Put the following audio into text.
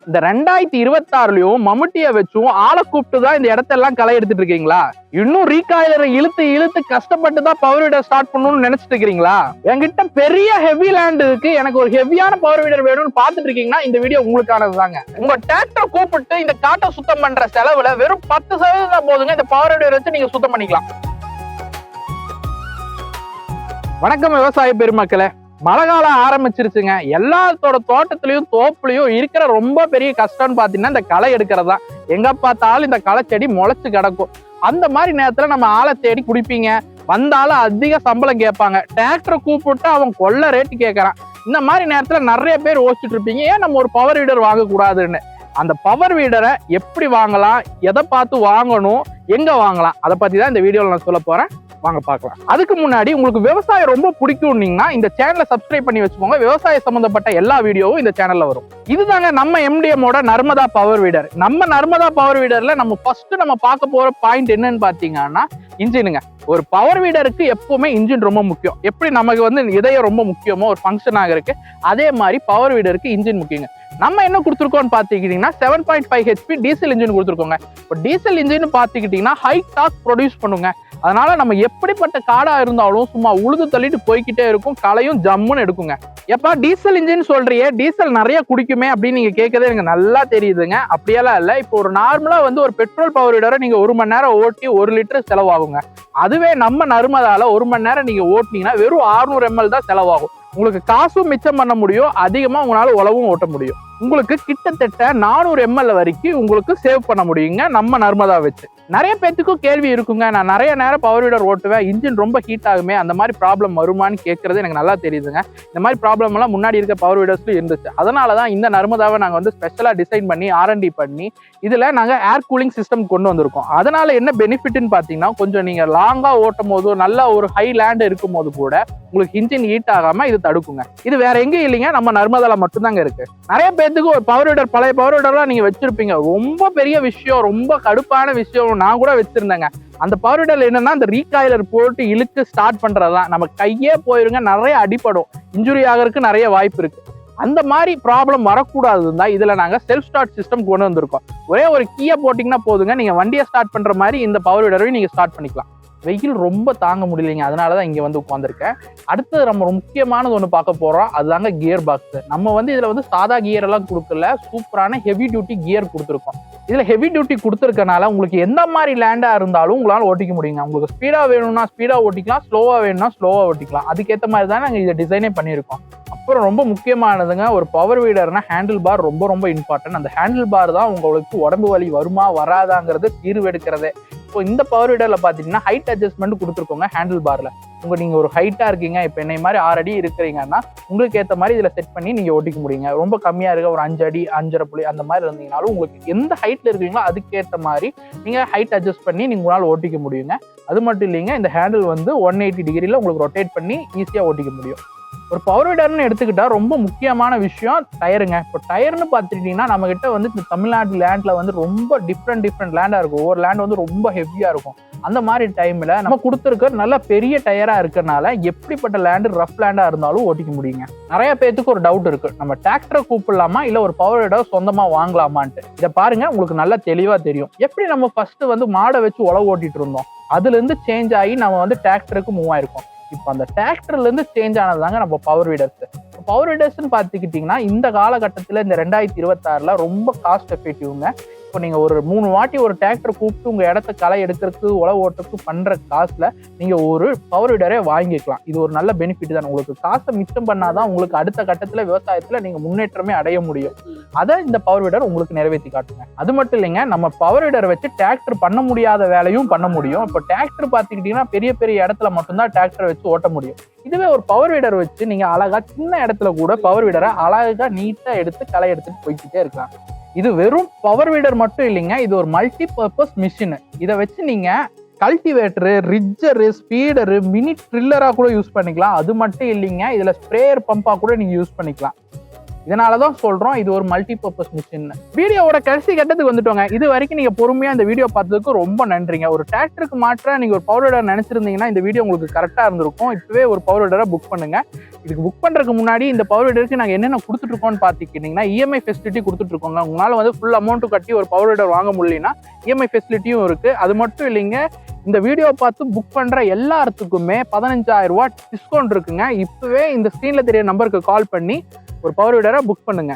இந்த 2026லயும் மம்முட்டியை வச்சும் ஆளை கூப்பிட்டு தான் இந்த இடத்தெல்லாம் களை எடுத்துட்டு இருக்கீங்களா? இன்னும் ரீகாயிலரை இழுத்து இழுத்து கஷ்டப்பட்டு தான் பவர் வீடர் ஸ்டார்ட் பண்ணணும்னு நினைச்சிட்டு இருக்கீங்களா? என்கிட்ட பெரிய ஹெவி லேண்ட் இருக்கு, எனக்கு ஒரு ஹெவியான பவர் வீடர் வேணும்னு பாத்துட்டு இருக்கீங்கன்னா இந்த வீடியோ உங்களுக்கானது தாங்க. உங்க டிராக்டரை கூப்பிட்டு இந்த காட்டை சுத்தம் பண்ற செலவுல வெறும் 10% போதுங்க இந்த பவர் வீடர் வச்சு நீங்க சுத்தம் பண்ணிக்கலாம். வணக்கம் விவசாய பெருமக்களே. மழை காலம் ஆரம்பிச்சிருச்சுங்க. எல்லாத்தோட தோட்டத்திலயும் தோப்புலயும் இருக்கிற ரொம்ப பெரிய கஷ்டம்னு பாத்தீங்கன்னா இந்த களை எடுக்கிறது தான். எங்க பார்த்தாலும் இந்த களை செடி முளைச்சு கிடக்கும். அந்த மாதிரி நேரத்துல நம்ம ஆளை தேடி குடிப்பீங்க. வந்தாலும் அதிக சம்பளம் கேட்பாங்க. டிராக்டரை கூப்பிட்டு அவன் கொள்ள ரேட்டு கேட்கறான். இந்த மாதிரி நேரத்துல நிறைய பேர் யோசிச்சுட்டு இருப்பீங்க, ஏன் நம்ம ஒரு பவர் வீடர் வாங்க கூடாதுன்னு. அந்த பவர் வீடரை எப்படி வாங்கலாம், எதை பார்த்து வாங்கணும், எங்க வாங்கலாம், அதை பத்தி தான் இந்த வீடியோல நான் சொல்ல போறேன். வாங்க பார்க்கலாம். அதுக்கு முன்னாடி உங்களுக்கு விவசாயம் ரொம்ப பிடிக்கும்னீங்கன்னா இந்த சேனலை சப்ஸ்கிரைப் பண்ணி வச்சுக்கோங்க. விவசாய சம்பந்தப்பட்ட எல்லா வீடியோவும் இந்த சேனல்ல வரும். இதுதாங்க நம்ம எம்டிஎம்மோட நர்மதா பவர் வீடர். நம்ம நர்மதா பவர் வீடர்ல நம்ம ஃபர்ஸ்ட் பார்க்க போற பாயிண்ட் என்னன்னு பாத்தீங்கன்னா இன்ஜினுங்க. ஒரு பவர் வீடருக்கு எப்பவுமே இன்ஜின் ரொம்ப முக்கியம். எப்படி நமக்கு இதயம் ரொம்ப முக்கியமோ ஒரு ஃபங்க்ஷனாக இருக்கு, அதே மாதிரி பவர் வீடருக்கு இன்ஜின் முக்கியங்க. நம்ம என்ன கொடுத்துருக்கோம்னு பாத்துக்கிட்டீங்கன்னா 7.5 HP டீசல் இன்ஜின் கொடுத்துருக்கோங்க. இப்போ டீசல் இன்ஜின் பாத்துக்கிட்டீங்கன்னா ஹை டார்க் ப்ரொடியூஸ் பண்ணுங்க. அதனால நம்ம எப்படிப்பட்ட காடா இருந்தாலும் சும்மா உழுது தள்ளிட்டு போய்கிட்டே இருக்கும், களையும் ஜம்முன்னு எடுக்குங்க. எப்பா டீசல் இன்ஜின் சொல்றியே, டீசல் நிறைய குடிக்குமே அப்படின்னு நீங்க கேட்கறதே எனக்கு நல்லா தெரியுதுங்க. அப்படியெல்லாம் இல்ல. இப்போ ஒரு நார்மலா ஒரு பெட்ரோல் பவர் வீடரை நீங்க 1 மணி நேரம் ஓட்டி 1 லிட்டர் செலவாகுங்க. அதுவே நம்ம நர்மதால 1 மணி நேரம் நீங்க ஓட்டினீங்கன்னா வெறும் 600 ml தான் செலவாகும். உங்களுக்கு காசும் மிச்சம் பண்ண முடியும், அதிகமா உங்களால உழவும் ஓட்ட முடியும். உங்களுக்கு கிட்டத்தட்ட 400 ml வரைக்கும் உங்களுக்கு சேவ் பண்ண முடியுங்க நம்ம நர்மதா வச்சு. நிறைய பேத்துக்கும் கேள்வி இருக்குங்க, நான் நிறைய நேரம் பவர் வீடர் ஓட்டுவேன், இன்ஜின் ரொம்ப ஹீட் ஆகுமே, அந்த மாதிரி ப்ராப்ளம் வருமானு கேட்கறது எனக்கு நல்லா தெரியுதுங்க. இந்த மாதிரி ப்ராப்ளம் எல்லாம் முன்னாடி இருக்க பவர் வீடர்ஸ்ல இருந்துச்சு. அதனாலதான் இந்த நர்மதாவை நாங்க ஸ்பெஷலா டிசைன் பண்ணி R&D பண்ணி இதுல நாங்க ஏர் கூலிங் சிஸ்டம் கொண்டு வந்திருக்கோம். அதனால என்ன பெனிஃபிட்னு பாத்தீங்கன்னா, கொஞ்சம் நீங்க லாங்கா ஓட்டும் போது நல்ல ஒரு ஹை லேண்ட் இருக்கும் போது கூட உங்களுக்கு இன்ஜின் ஹீட் ஆகாம இது தடுக்குங்க. இது வேற எங்கேயும் இல்லைங்க, நம்ம நர்மதால மட்டும்தாங்க இருக்கு. நிறைய பேத்துக்கு ஒரு பவர் வீடர், பழைய பவர் வீடர்லாம் நீங்க வச்சிருப்பீங்க. ரொம்ப பெரிய விஷயம், ரொம்ப கடுப்பான விஷயம். நான் கூட வச்சிருந்தேங்க. அந்த பவர் வீடர்ல என்னன்னா, அந்த ரீகாயிலர் போட்டு இழுத்து ஸ்டார்ட் பண்றதுதான். நம்ம கையே போயிருங்க, நிறைய அடிப்படும், இன்ஜுரி ஆகிறதுக்கு நிறைய வாய்ப்பு இருக்கு. அந்த மாதிரி ப்ராப்ளம் வரக்கூடாதுன்னு தான் இதுல நாங்க செல்ஃப் ஸ்டார்ட் சிஸ்டம் கொண்டு வந்திருக்கோம். ஒரே ஒரு கீயை போட்டீங்கன்னா போதுங்க, நீங்க வண்டியை ஸ்டார்ட் பண்ற மாதிரி இந்த பவர் வீடரையும் நீங்க ஸ்டார்ட் பண்ணிக்கலாம். வெயில் ரொம்ப தாங்க முடியலைங்க, அதனாலதான் இங்க உட்காந்துருக்கேன். அடுத்தது நம்ம முக்கியமானது ஒண்ணு பார்க்க போறோம், அதுதாங்க கியர் பாக்ஸ். நம்ம இதுல சாதா கியர் எல்லாம் கொடுக்கல, சூப்பரான ஹெவி டியூட்டி கியர் கொடுத்துருக்கோம். இதுல ஹெவி டியூட்டி கொடுத்துருக்கனால உங்களுக்கு எந்த மாதிரி லேண்டா இருந்தாலும் உங்களால ஓட்டிக்க முடியுங்க. உங்களுக்கு ஸ்பீடா வேணும்னா ஸ்பீடா ஓட்டிக்கலாம், ஸ்லோவா வேணும்னா ஸ்லோவா ஓட்டிக்கலாம். அதுக்கேற்ற மாதிரி தான் நாங்க இதை டிசைனே பண்ணியிருக்கோம். அப்புறம் ரொம்ப முக்கியமானதுங்க, ஒரு பவர் வீடர்னா ஹேண்டில் பார் ரொம்ப ரொம்ப இம்பார்ட்டன்ட். அந்த ஹேண்டில் பார் தான் உங்களுக்கு உடம்பு வலி வருமா வராதாங்கிறது தீர்வு எடுக்கிறதே. இப்போ இந்த பவர் வீடர்ல பாத்தீங்கன்னா ஹைட் அட்ஜஸ்ட்மெண்ட் கொடுத்துருக்கோங்க. ஹேண்டில் பார்ல நீங்க ஒரு ஹைட்டா இருக்கீங்க, இப்ப என்னை மாதிரி 6 அடி இருக்கிறீங்கன்னா உங்களுக்கு ஏற்ற மாதிரி இதுல செட் பண்ணி நீங்க ஓட்டிக்க முடியுங்க. ரொம்ப கம்மியா இருக்க ஒரு 5 அடி 5.5 புள்ளி அந்த மாதிரி இருந்தீங்கனாலும் உங்களுக்கு எந்த ஹைட்ல இருக்கீங்களோ அதுக்கேற்ற மாதிரி நீங்க ஹைட் அட்ஜஸ்ட் பண்ணி நீங்க உங்களால ஓட்டிக்க முடியுங்க. அது மட்டும் இல்லைங்க, இந்த ஹேண்டில் 180 டிகிரில உங்களுக்கு ரொட்டேட் பண்ணி ஈஸியா ஓட்டிக்க முடியும். ஒரு பவர் வீடர்னு எடுத்துக்கிட்டா ரொம்ப முக்கியமான விஷயம் டயருங்க. இப்போ டயர்னு பார்த்துக்கிட்டீங்கன்னா நம்ம கிட்ட இந்த தமிழ்நாட்டு லேண்ட்ல ரொம்ப டிஃப்ரெண்ட் லேண்டா இருக்கும். ஒவ்வொரு லேண்ட் ரொம்ப ஹெவியா இருக்கும். அந்த மாதிரி டைம்ல நம்ம கொடுத்துருக்க நல்ல பெரிய டயரா இருக்கறனால எப்படிப்பட்ட லேண்டு, ரஃப் லேண்டா இருந்தாலும் ஓட்டிக்க முடியுங்க. நிறைய பேத்துக்கு ஒரு டவுட் இருக்கு, நம்ம டிராக்டரை கூப்பிடலாமா இல்ல ஒரு பவர் வீடர் சொந்தமா வாங்கலாமான்ட்டு. இதை பாருங்க, உங்களுக்கு நல்லா தெளிவா தெரியும். எப்படி நம்ம ஃபர்ஸ்ட் மாடை வச்சு உழவு ஓட்டிட்டு இருந்தோம், அதுல இருந்து சேஞ்ச் ஆகி நம்ம டிராக்டருக்கு மூவ் ஆயிருக்கோம். இப்போ அந்த டிராக்டர்ல இருந்து சேஞ்ச் ஆனதுதாங்க நம்ம பவர் வீடர்ஸ். பவர் வீடர்ஸ்ன்னு பார்த்துக்கிட்டிங்கன்னா இந்த காலகட்டத்தில் இந்த 2026ல ரொம்ப காஸ்ட் எஃபெக்டிவ்ங்க. இப்போ நீங்க ஒரு 3 வாட்டி ஒரு டிராக்டர் கூப்பிட்டு உங்க இடத்த களை எடுக்கிறதுக்கு உழவு ஓட்டுறதுக்கு பண்ற காசுல நீங்க ஒரு பவர் வீடரே வாங்கிக்கலாம். இது ஒரு நல்ல பெனிஃபிட் தான். உங்களுக்கு காசை மிச்சம் பண்ணாதான் உங்களுக்கு அடுத்த கட்டத்துல விவசாயத்துல நீங்க முன்னேற்றமே அடைய முடியும். அதை இந்த பவர் வீடர் உங்களுக்கு நிறைவேற்றி காட்டுங்க. அது மட்டும் இல்லைங்க, நம்ம பவர் வீடர் வச்சு டிராக்டர் பண்ண முடியாத வேலையும் பண்ண முடியும். இப்போ டிராக்டர் பார்த்துக்கிட்டீங்கன்னா பெரிய பெரிய இடத்துல மட்டும்தான் டிராக்டரை வச்சு ஓட்ட முடியும். இதுவே ஒரு பவர் வீடர் வச்சு நீங்க அழகா சின்ன இடத்துல கூட பவர் வீடரை அழகா நீட்டா எடுத்து களை எடுத்துட்டு போய்கிட்டே இருக்கலாம். இது வெறும் பவர் வீடர் மட்டும் இல்லைங்க, இது ஒரு மல்டி பர்பஸ் மிஷின். இதை வச்சு நீங்க கல்டிவேட்டரு, ரிட்ஜரு, ஸ்பீடரு, மினி ட்ரில்லரா கூட யூஸ் பண்ணிக்கலாம். அது மட்டும் இல்லைங்க, இதுல ஸ்ப்ரேயர் பம்பா கூட நீங்க யூஸ் பண்ணிக்கலாம். இதனாலதான் சொல்றோம் இது ஒரு மல்டி பர்பஸ் மிஷின். வீடியோவோட கடைசி கட்டத்துக்கு வந்துட்டோங்க. இது வரைக்கும் நீங்க பொறுமையா இந்த வீடியோ பார்த்ததுக்கு ரொம்ப நன்றிங்க. ஒரு டிராக்டருக்கு மாற்ற நீங்க ஒரு பவர் வீடர் நினைச்சிருந்தீங்கன்னா இந்த வீடியோ உங்களுக்கு கரெக்டா இருந்திருக்கும். இப்பவே ஒரு பவர் வீடரை புக் பண்ணுங்க. இதுக்கு புக் பண்றதுக்கு முன்னாடி இந்த பவர் வீடருக்கு நாங்க என்னென்ன கொடுத்துட்டு இருக்கோம்னு பாத்துக்கிட்டீங்கன்னா இஎம்ஐ ஃபெசிலிட்டி கொடுத்துட்டு இருக்கோங்க. உங்களால வந்து ஃபுல் அமௌண்ட் கட்டி ஒரு பவர் வீடர் வாங்க முடியலன்னா இஎம்ஐ ஃபெசிலிட்டியும் இருக்கு. அது மட்டும் இல்லைங்க, இந்த வீடியோ பார்த்து புக் பண்ற எல்லாத்துக்குமே 15,000 ரூபாய் டிஸ்கவுண்ட் இருக்குங்க. இப்பவே இந்த ஸ்கிரீன்ல தெரிய நம்பருக்கு கால் பண்ணி ஒரு பவர் வீடரை புக் பண்ணுங்க.